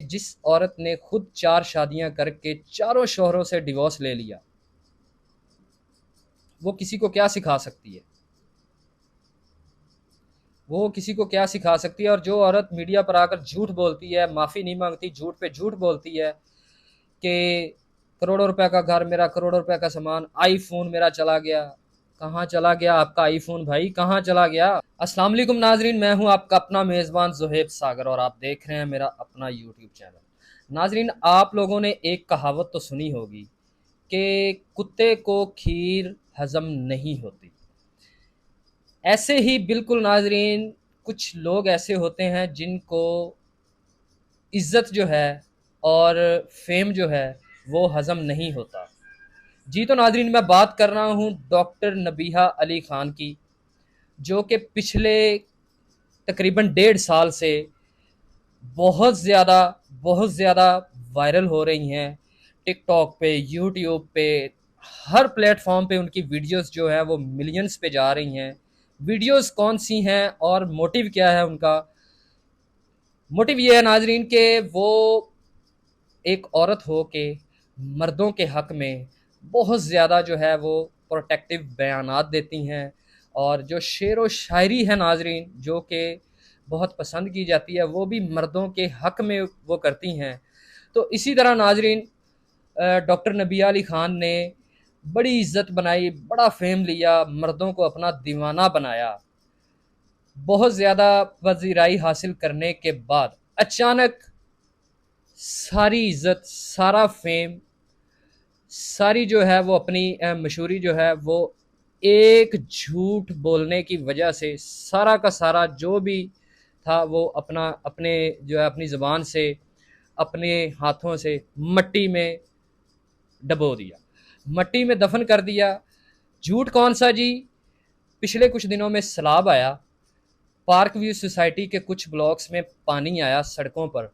जिस औरत ने खुद 4 शादियां करके चारों शौहरों से डिवोर्स ले लिया, वो किसी को क्या सिखा सकती है? वो किसी को क्या सिखा सकती है? और जो औरत मीडिया पर आकर झूठ बोलती है, माफ़ी नहीं मांगती, झूठ पे झूठ बोलती है कि करोड़ों रुपए का घर मेरा, करोड़ों रुपए का सामान, आईफोन मेरा चला गया। कहाँ चला गया आपका आईफोन भाई, कहाँ चला गया? अस्सलाम वालेकुम नाजरीन, मैं हूं आपका अपना मेज़बान ज़ुहैब सागर और आप देख रहे हैं मेरा अपना यूट्यूब चैनल। नाजरीन, आप लोगों ने एक कहावत तो सुनी होगी कि कुत्ते को खीर हजम नहीं होती। ऐसे ही बिल्कुल नाजरीन, कुछ लोग ऐसे होते हैं जिनको इज़्ज़त जो है और फेम जो है वो हज़म नहीं होता। जी तो नाजरीन, मैं बात कर रहा हूँ डॉक्टर नबीहा अली ख़ान की, जो कि पिछले तकरीबन 1.5 साल से बहुत ज़्यादा वायरल हो रही हैं। टिकटॉक पे, यूट्यूब पे, हर प्लेटफॉर्म पे उनकी वीडियोस जो है वो मिलियंस पे जा रही हैं। वीडियोस कौन सी हैं और मोटिव क्या है उनका? मोटिव ये है नाजरीन के वो एक औरत हो के मर्दों के हक में बहुत ज़्यादा जो है वो प्रोटेक्टिव बयानात देती हैं, और जो शेर व शायरी है नाजरीन, जो कि बहुत पसंद की जाती है, वो भी मर्दों के हक में वो करती हैं। तो इसी तरह नाजरीन, डॉक्टर नबिया अली ख़ान ने बड़ी इज़्ज़त बनाई, बड़ा फेम लिया, मर्दों को अपना दीवाना बनाया। बहुत ज़्यादा पज़ीराई हासिल करने के बाद अचानक सारी इज़्ज़त, सारा फेम, सारी जो है वो अपनी मशहूरी जो है वो एक झूठ बोलने की वजह से सारा का सारा जो भी था वो अपना अपने जो है अपनी ज़बान से, अपने हाथों से मट्टी में डबो दिया, मट्टी में दफन कर दिया। झूठ कौन सा जी? पिछले कुछ दिनों में सैलाब आया, पार्क व्यू सोसाइटी के कुछ ब्लॉक्स में पानी आया सड़कों पर।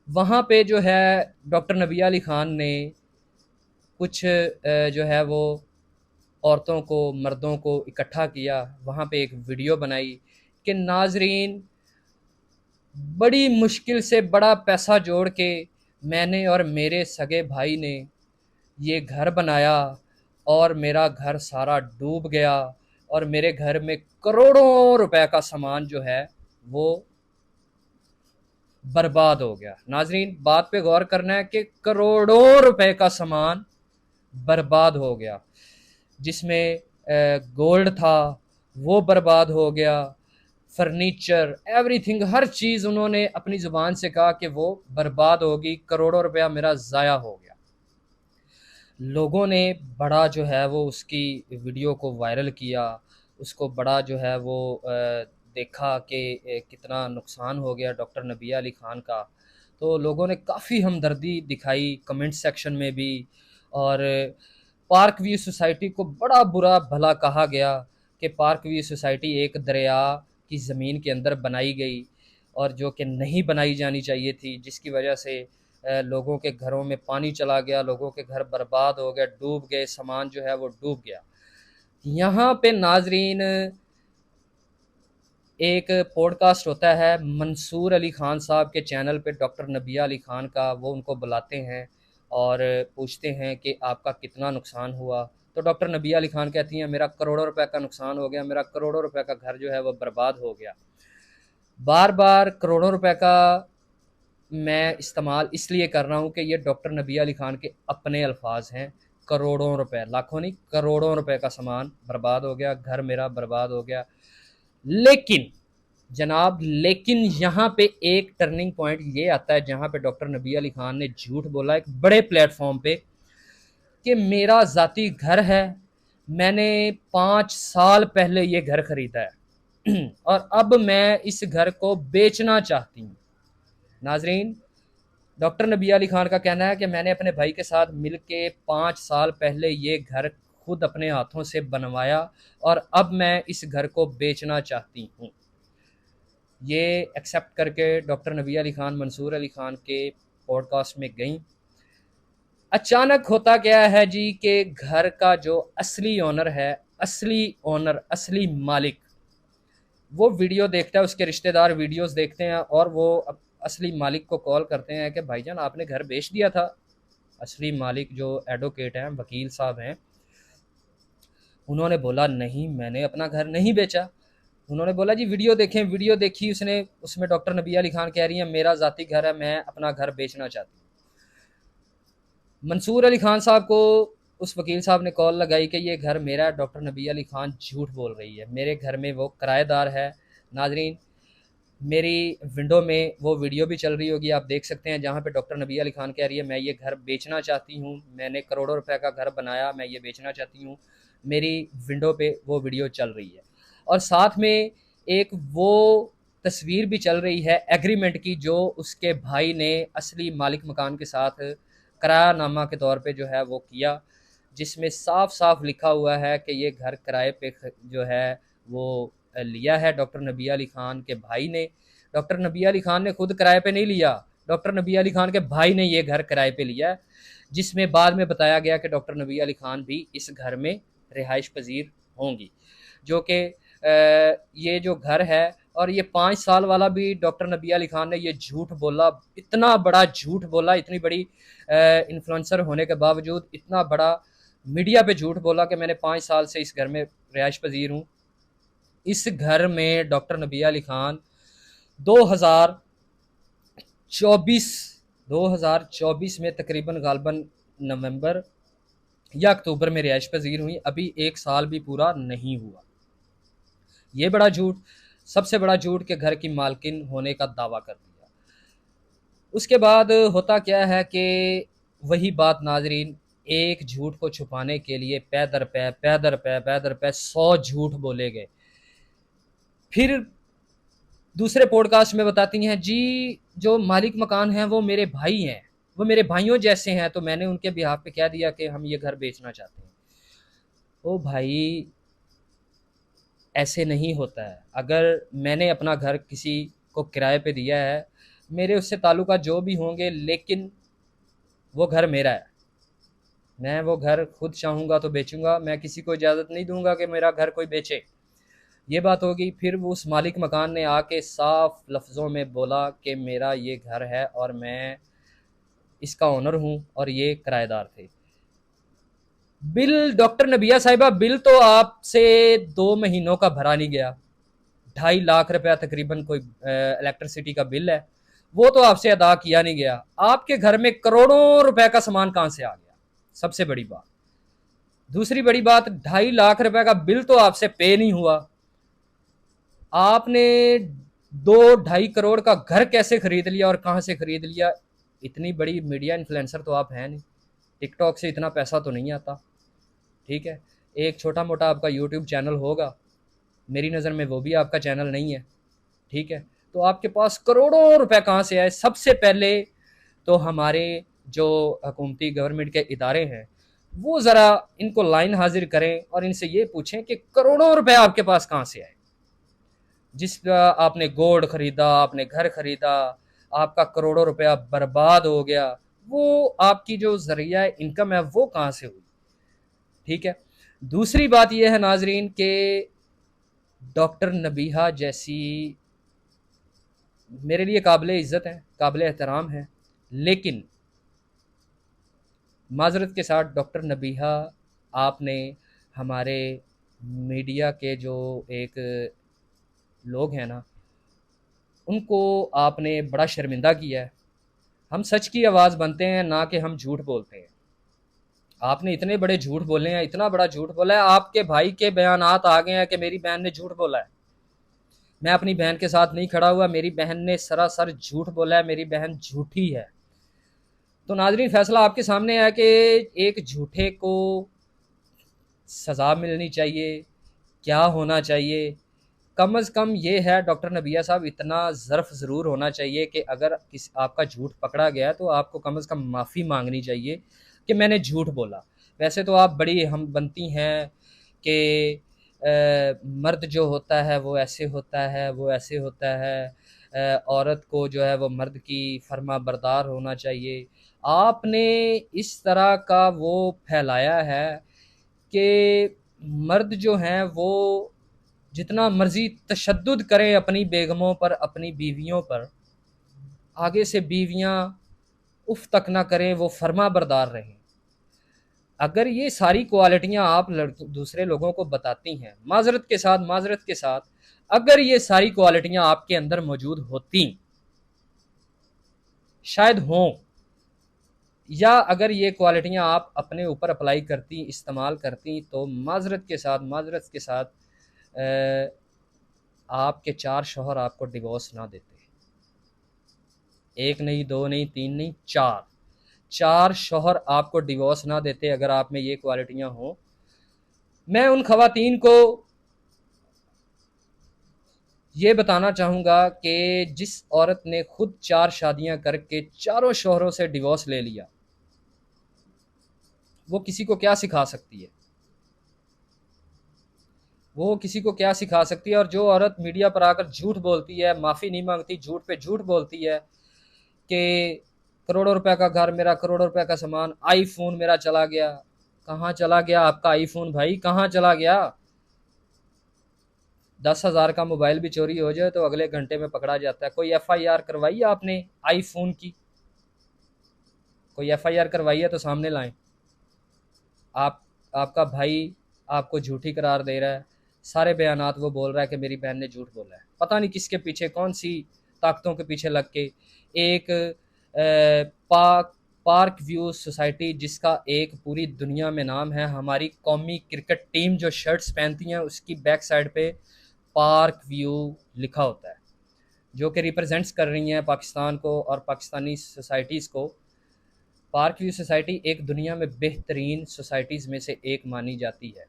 वहाँ पे जो है डॉक्टर नबिया अली ख़ान ने कुछ जो है वो औरतों को, मर्दों को इकट्ठा किया, वहाँ पे एक वीडियो बनाई कि नाज़रीन, बड़ी मुश्किल से बड़ा पैसा जोड़ के मैंने और मेरे सगे भाई ने ये घर बनाया और मेरा घर सारा डूब गया और मेरे घर में करोड़ों रुपए का सामान जो है वो बर्बाद हो गया। नाज़रीन, बात पे गौर करना है कि करोड़ों रुपए का सामान बर्बाद हो गया, जिसमें गोल्ड था वो बर्बाद हो गया, फर्नीचर, एवरीथिंग, हर चीज़ उन्होंने अपनी ज़ुबान से कहा कि वो बर्बाद होगी, करोड़ों रुपया मेरा ज़ाया हो गया। लोगों ने बड़ा जो है वो उसकी वीडियो को वायरल किया, उसको बड़ा जो है वो देखा कि कितना नुकसान हो गया डॉक्टर नबिया अली ख़ान का। तो लोगों ने काफ़ी हमदर्दी दिखाई कमेंट सेक्शन में भी, और पार्क व्यू सोसाइटी को बड़ा बुरा भला कहा गया कि पार्क व्यू सोसाइटी एक दरिया की ज़मीन के अंदर बनाई गई और जो कि नहीं बनाई जानी चाहिए थी, जिसकी वजह से लोगों के घरों में पानी चला गया, लोगों के घर बर्बाद हो गए, डूब गए, सामान जो है वो डूब गया। यहाँ पे नाजरीन एक पॉडकास्ट होता है मंसूर अली ख़ान साहब के चैनल पे, डॉक्टर नबिया अली ख़ान का, वो उनको बुलाते हैं और पूछते हैं कि आपका कितना नुकसान हुआ। तो डॉक्टर नबिया अली ख़ान कहती हैं मेरा करोड़ों रुपए का नुकसान हो गया, मेरा करोड़ों रुपए का घर जो है वो बर्बाद हो गया। बार बार करोड़ों रुपए का मैं इस्तेमाल इसलिए कर रहा हूँ कि ये डॉक्टर नबिया अली ख़ान के अपने अल्फाज हैं। करोड़ों रुपए, लाखों नहीं, करोड़ों रुपए का सामान बर्बाद हो गया, घर मेरा बर्बाद हो गया। लेकिन जनाब, लेकिन यहाँ पे एक टर्निंग पॉइंट ये आता है जहाँ पे डॉक्टर नबी अली खान ने झूठ बोला एक बड़े प्लेटफॉर्म पे कि मेरा ज़ाती घर है, मैंने 5 साल पहले ये घर ख़रीदा है और अब मैं इस घर को बेचना चाहती हूँ। नाजरीन, डॉक्टर नबी अली खान का कहना है कि मैंने अपने भाई के साथ मिल के 5 साल पहले ये घर खुद अपने हाथों से बनवाया और अब मैं इस घर को बेचना चाहती हूँ। ये एक्सेप्ट करके डॉक्टर नबी अली ख़ान मंसूर अली ख़ान के पॉडकास्ट में गई। अचानक होता क्या है जी कि घर का जो असली ओनर है, असली ओनर, असली मालिक, वो वीडियो देखता है, उसके रिश्तेदार वीडियोस देखते हैं और वो असली मालिक को कॉल करते हैं कि भाईजान आपने घर बेच दिया था। असली मालिक जो एडवोकेट हैं, वकील साहब हैं, उन्होंने बोला नहीं मैंने अपना घर नहीं बेचा। उन्होंने बोला जी वीडियो देखें। वीडियो देखी उसने, उसमें डॉक्टर नबिया अली खान कह रही हैं मेरा ज़ाती घर है, मैं अपना घर बेचना चाहती हूँ। मंसूर अली खान साहब को उस वकील साहब ने कॉल लगाई कि ये घर मेरा है। डॉक्टर नबिया अली खान झूठ बोल रही है, मेरे घर में वो किराएदार है। नाजरीन, मेरी विंडो में वो वीडियो भी चल रही होगी, आप देख सकते हैं, जहाँ पे डॉक्टर नबिया अली खान कह रही है मैं ये घर बेचना चाहती हूँ, मैंने करोड़ों रुपए का घर बनाया, मैं ये बेचना चाहती हूँ। मेरी विंडो पे वो वीडियो चल रही है और साथ में एक वो तस्वीर भी चल रही है एग्रीमेंट की, जो उसके भाई ने असली मालिक मकान के साथ किरायानामा के तौर पे जो है वो किया, जिसमें साफ साफ लिखा हुआ है कि ये घर किराए पे जो है वो लिया है डॉक्टर नबिया अली खान के भाई ने। डॉक्टर नबिया अली खान ने खुद किराए पे नहीं लिया, डॉक्टर नबिया अली खान के भाई ने ये घर किराए पे लिया है, जिसमें बाद में बताया गया कि डॉक्टर नबिया अली खान भी इस घर में रिहाइश पजीर होंगी। जो कि ये जो घर है, और ये 5 साल वाला भी डॉक्टर नबिया अली खान ने ये झूठ बोला, इतना बड़ा झूठ बोला, इतनी बड़ी इन्फ्लुएंसर होने के बावजूद इतना बड़ा मीडिया पे झूठ बोला कि मैंने 5 साल से इस घर में रिहाइश पजीर हूँ। इस घर में डॉक्टर नबिया अली खान 2024 2024 में तकरीबन गालबन नवंबर या अक्टूबर में रिहाइश पजीर हुई, अभी 1 साल भी पूरा नहीं हुआ। ये बड़ा झूठ, सबसे बड़ा झूठ के घर की मालकिन होने का दावा कर दिया। उसके बाद होता क्या है कि वही बात नाजरीन, एक झूठ को छुपाने के लिए पैदर पे 100 झूठ बोले गए। फिर दूसरे पॉडकास्ट में बताती हैं जी जो मालिक मकान हैं वो मेरे भाई हैं, वो मेरे भाइयों जैसे हैं, तो मैंने उनके बिहाफ पे कह दिया कि हम ये घर बेचना चाहते हैं। ओ भाई, ऐसे नहीं होता है। अगर मैंने अपना घर किसी को किराए पे दिया है, मेरे उससे ताल्लुकात जो भी होंगे, लेकिन वो घर मेरा है। मैं वो घर खुद चाहूँगा तो बेचूँगा, मैं किसी को इजाज़त नहीं दूँगा कि मेरा घर कोई बेचे। ये बात होगी। फिर वो उस मालिक मकान ने आके साफ लफ्ज़ों में बोला कि मेरा ये घर है और मैं इसका ओनर हूँ और ये किराएदार थे। बिल डॉक्टर नबिया साहिबा, बिल तो आपसे 2 महीनों का भरा नहीं गया। 2.5 लाख रुपया तकरीबन कोई इलेक्ट्रिसिटी का बिल है, वो तो आपसे अदा किया नहीं गया। आपके घर में करोड़ों रुपए का सामान कहाँ से आ गया, सबसे बड़ी बात। दूसरी बड़ी बात, 2.5 लाख रुपए का बिल तो आपसे पे नहीं हुआ। आपने 2-2.5 करोड़ का घर कैसे खरीद लिया और कहाँ से खरीद लिया? इतनी बड़ी मीडिया इन्फ्लुएंसर तो आप हैं नहीं, टिकटॉक से इतना पैसा तो नहीं आता, ठीक है। एक छोटा मोटा आपका यूट्यूब चैनल होगा, मेरी नज़र में वो भी आपका चैनल नहीं है, ठीक है। तो आपके पास करोड़ों रुपए कहाँ से आए? सबसे पहले तो हमारे जो हुकूमती गवर्नमेंट के इदारे हैं, वो ज़रा इनको लाइन हाजिर करें और इनसे ये पूछें कि करोड़ों रुपए आपके पास कहाँ से आए? जिस आपने गोल्ड खरीदा, आपने घर खरीदा, आपका करोड़ों रुपया बर्बाद हो गया, वो आपकी जो जरिया इनकम है वो कहाँ से हुई? ठीक है। दूसरी बात यह है नाजरीन कि डॉक्टर नबीहा जैसी मेरे लिए काबिल इज़्ज़त है, काबिल एहतराम है, लेकिन माजरत के साथ डॉक्टर नबीहा, आपने हमारे मीडिया के जो एक लोग हैं ना, उनको आपने बड़ा शर्मिंदा किया है। हम सच की आवाज़ बनते हैं, ना कि हम झूठ बोलते हैं। आपने इतने बड़े झूठ बोले हैं, इतना बड़ा झूठ बोला है, आपके भाई के बयानात आ गए हैं कि मेरी बहन ने झूठ बोला है। मैं अपनी बहन के साथ नहीं खड़ा हुआ, मेरी बहन ने सरासर झूठ बोला है, मेरी बहन झूठी है। तो नाजरीन, फैसला आपके सामने है कि एक झूठे को सज़ा मिलनी चाहिए, क्या होना चाहिए। कम अज़ कम ये है डॉक्टर नबिया साहब, इतना ज़र्फ़ ज़रूर होना चाहिए कि अगर किस आपका झूठ पकड़ा गया तो आपको कम अज़ कम माफ़ी मांगनी चाहिए कि मैंने झूठ बोला। वैसे तो आप बड़ी हम बनती हैं कि मर्द जो होता है वो ऐसे होता है, वो ऐसे होता है, औरत को जो है वो मर्द की फर्मा बरदार होना चाहिए। आपने इस तरह का वो फैलाया है कि मर्द जो हैं वो जितना मर्ज़ी तशद्दुद करें अपनी बेगमों पर, अपनी बीवियों पर, आगे से बीवियां उफ तक ना करें, वो फर्मा बरदार रहें। अगर ये सारी क्वालिटियां आप दूसरे लोगों को बताती हैं, माजरत के साथ अगर ये सारी क्वालिटियां आपके अंदर मौजूद होती, शायद हों, या अगर ये क्वालिटियां आप अपने ऊपर अप्लाई करती, इस्तेमाल करती, तो माजरत के साथ आपके 4 शौहर आपको डिवोर्स ना देते। एक नहीं, दो नहीं, तीन नहीं, 4 4 शौहर आपको डिवोर्स ना देते अगर आप में ये क्वालिटियां हों। मैं उन खवातीन को ये बताना चाहूँगा कि जिस औरत ने खुद 4 शादियां करके चारों शौहरों से डिवोर्स ले लिया, वो किसी को क्या सिखा सकती है? वो किसी को क्या सिखा सकती है? और जो औरत मीडिया पर आकर झूठ बोलती है, माफ़ी नहीं मांगती, झूठ पे झूठ बोलती है कि करोड़ों रुपए का घर मेरा, करोड़ों रुपए का सामान, आईफोन मेरा चला गया। कहाँ चला गया आपका आईफोन भाई, कहाँ चला गया? 10,000 का मोबाइल भी चोरी हो जाए तो अगले घंटे में पकड़ा जाता है। कोई एफआईआर करवाई है आपने आईफोन की? कोई एफआईआर करवाई है तो सामने लाएं। आप आपका भाई आपको झूठी करार दे रहा है, सारे बयानात वो बोल रहा है कि मेरी बहन ने झूठ बोला है। पता नहीं किसके पीछे, कौन सी ताकतों के पीछे लग के एक पार्क व्यू सोसाइटी, जिसका एक पूरी दुनिया में नाम है, हमारी कौमी क्रिकेट टीम जो शर्ट्स पहनती हैं उसकी बैक साइड पे पार्क व्यू लिखा होता है, जो कि रिप्रेजेंट्स कर रही हैं पाकिस्तान को और पाकिस्तानी सोसाइटीज़ को। पार्क व्यू सोसाइटी एक दुनिया में बेहतरीन सोसाइटीज़ में से एक मानी जाती है।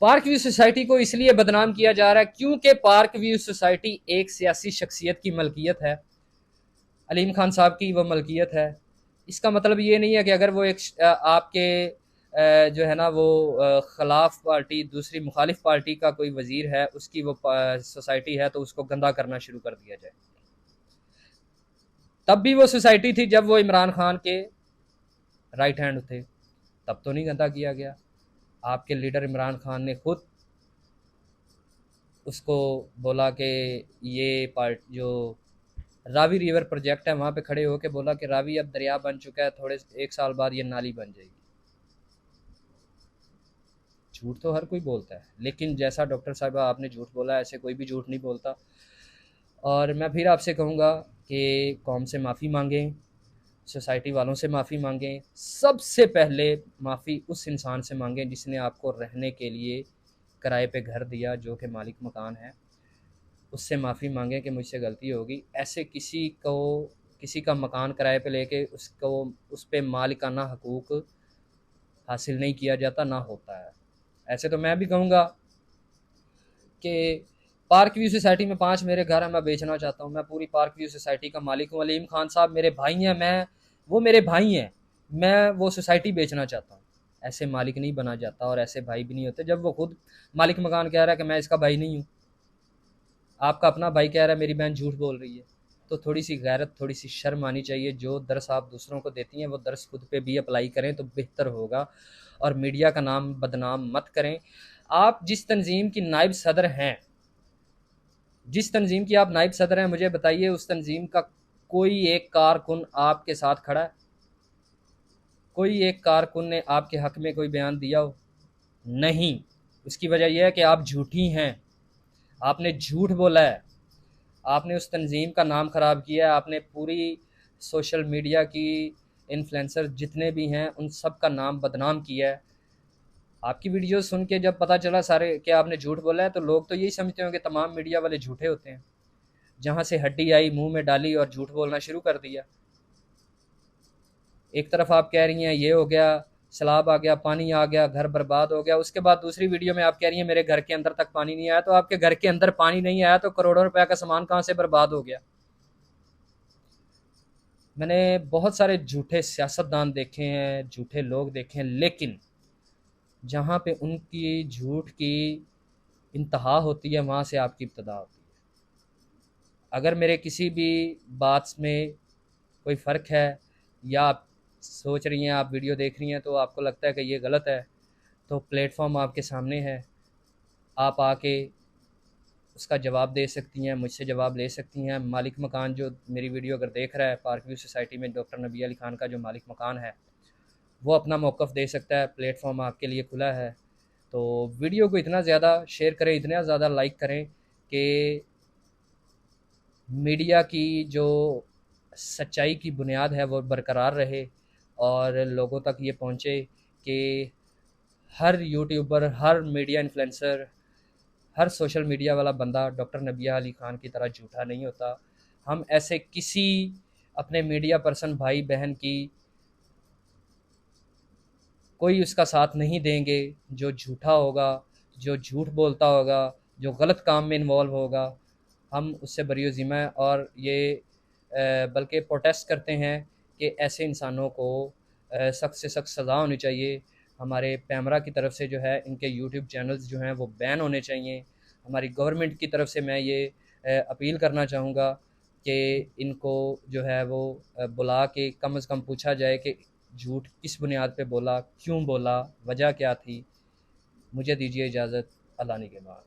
पार्क व्यू सोसाइटी को इसलिए बदनाम किया जा रहा है क्योंकि पार्क व्यू सोसाइटी एक सियासी शख्सियत की मलकियत है, अलीम खान साहब की वो मलकियत है। इसका मतलब ये नहीं है कि अगर वो एक आपके जो है ना वो खिलाफ पार्टी, दूसरी मुखालिफ पार्टी का कोई वजीर है, उसकी वो सोसाइटी है, तो उसको गंदा करना शुरू कर दिया जाए। तब भी वो सोसाइटी थी जब वो इमरान खान के राइट हैंड थे, तब तो नहीं गंदा किया गया। आपके लीडर इमरान खान ने खुद उसको बोला कि ये पार्ट जो रावी रिवर प्रोजेक्ट है, वहाँ पे खड़े होकर बोला कि रावी अब दरिया बन चुका है, थोड़े 1 साल बाद ये नाली बन जाएगी। झूठ तो हर कोई बोलता है, लेकिन जैसा डॉक्टर साहिबा आपने झूठ बोला, ऐसे कोई भी झूठ नहीं बोलता। और मैं फिर आपसे कहूँगा कि कौम से माफ़ी मांगें, सोसाइटी वालों से माफ़ी मांगें। सबसे पहले माफ़ी उस इंसान से मांगें जिसने आपको रहने के लिए किराए पे घर दिया, जो कि मालिक मकान है। उससे माफ़ी मांगें कि मुझसे गलती होगी। ऐसे किसी का मकान किराए पे लेके उसको उस पे मालिकाना हकूक़ हासिल नहीं किया जाता, ना होता है। ऐसे तो मैं भी कहूँगा कि पार्क व्यू सोसाइटी में 5 मेरे घर हैं, मैं बेचना चाहता हूँ। मैं पूरी पार्क व्यू सोसाइटी का मालिक हूँ। अलीम खान साहब मेरे भाई हैं, वो मेरे भाई हैं, मैं वो सोसाइटी बेचना चाहता हूँ। ऐसे मालिक नहीं बना जाता और ऐसे भाई भी नहीं होते। जब वो खुद मालिक मकान कह रहा है कि मैं इसका भाई नहीं हूँ, आपका अपना भाई कह रहा है मेरी बहन झूठ बोल रही है, तो थोड़ी सी गैरत, थोड़ी सी शर्म आनी चाहिए। जो दर्स आप दूसरों को देती हैं वो दर्स खुद पे भी अप्लाई करें तो बेहतर होगा, और मीडिया का नाम बदनाम मत करें। आप जिस तंजीम की नायब सदर हैं, जिस तंजीम की आप नायब सदर हैं, मुझे बताइए उस तंजीम का कोई एक कारकुन आपके साथ खड़ा है? कोई एक कारकुन ने आपके हक में कोई बयान दिया हो? नहीं। उसकी वजह यह है कि आप झूठी हैं, आपने झूठ बोला है, आपने उस तंजीम का नाम ख़राब किया है, आपने पूरी सोशल मीडिया की इन्फ्लुएंसर जितने भी हैं उन सब का नाम बदनाम किया है। आपकी वीडियो सुन के जब पता चला सारे कि आपने झूठ बोला है, तो लोग तो यही समझते होंगे तमाम मीडिया वाले झूठे होते हैं। जहाँ से हड्डी आई मुंह में डाली और झूठ बोलना शुरू कर दिया। एक तरफ आप कह रही हैं ये हो गया, सैलाब आ गया, पानी आ गया, घर बर्बाद हो गया, उसके बाद दूसरी वीडियो में आप कह रही हैं मेरे घर के अंदर तक पानी नहीं आया। तो आपके घर के अंदर पानी नहीं आया तो करोड़ों रुपए का सामान कहाँ से बर्बाद हो गया? मैंने बहुत सारे झूठे सियासतदान देखे हैं, झूठे लोग देखे हैं, लेकिन जहाँ पे उनकी झूठ की इंतहा होती है वहाँ से आपकी इब्तदा होती है। अगर मेरे किसी भी बात में कोई फ़र्क है, या आप सोच रही हैं, आप वीडियो देख रही हैं तो आपको लगता है कि ये गलत है, तो प्लेटफॉर्म आपके सामने है, आप आके उसका जवाब दे सकती हैं, मुझसे जवाब ले सकती हैं। मालिक मकान जो मेरी वीडियो अगर देख रहा है, पार्क व्यू सोसाइटी में डॉक्टर नबी अली खान का जो मालिक मकान है, वो अपना मौक़िफ़ दे सकता है। प्लेटफॉर्म आपके लिए खुला है। तो वीडियो को इतना ज़्यादा शेयर करें, इतना ज़्यादा लाइक करें कि मीडिया की जो सच्चाई की बुनियाद है वो बरकरार रहे और लोगों तक ये पहुँचे कि हर यूट्यूबर, हर मीडिया इन्फ्लुएंसर, हर सोशल मीडिया वाला बंदा डॉक्टर नबिया अली खान की तरह झूठा नहीं होता। हम ऐसे किसी अपने मीडिया पर्सन भाई बहन की कोई उसका साथ नहीं देंगे जो झूठा होगा, जो झूठ बोलता होगा, जो गलत काम में इन्वॉल्व होगा। हम उससे बरी-ओ-ज़िम्मा हैं और ये बल्कि प्रोटेस्ट करते हैं कि ऐसे इंसानों को सख्त से सख्त सज़ा होनी चाहिए। हमारे पैमरा की तरफ से जो है इनके यूट्यूब चैनल्स जो हैं वो बैन होने चाहिए। हमारी गवर्नमेंट की तरफ से मैं ये अपील करना चाहूँगा कि इनको जो है वो बुला के कम से कम पूछा जाए कि झूठ किस बुनियाद पे बोला, क्यों बोला, वजह क्या थी? मुझे दीजिए इजाज़त। अल्लाह निगहबान।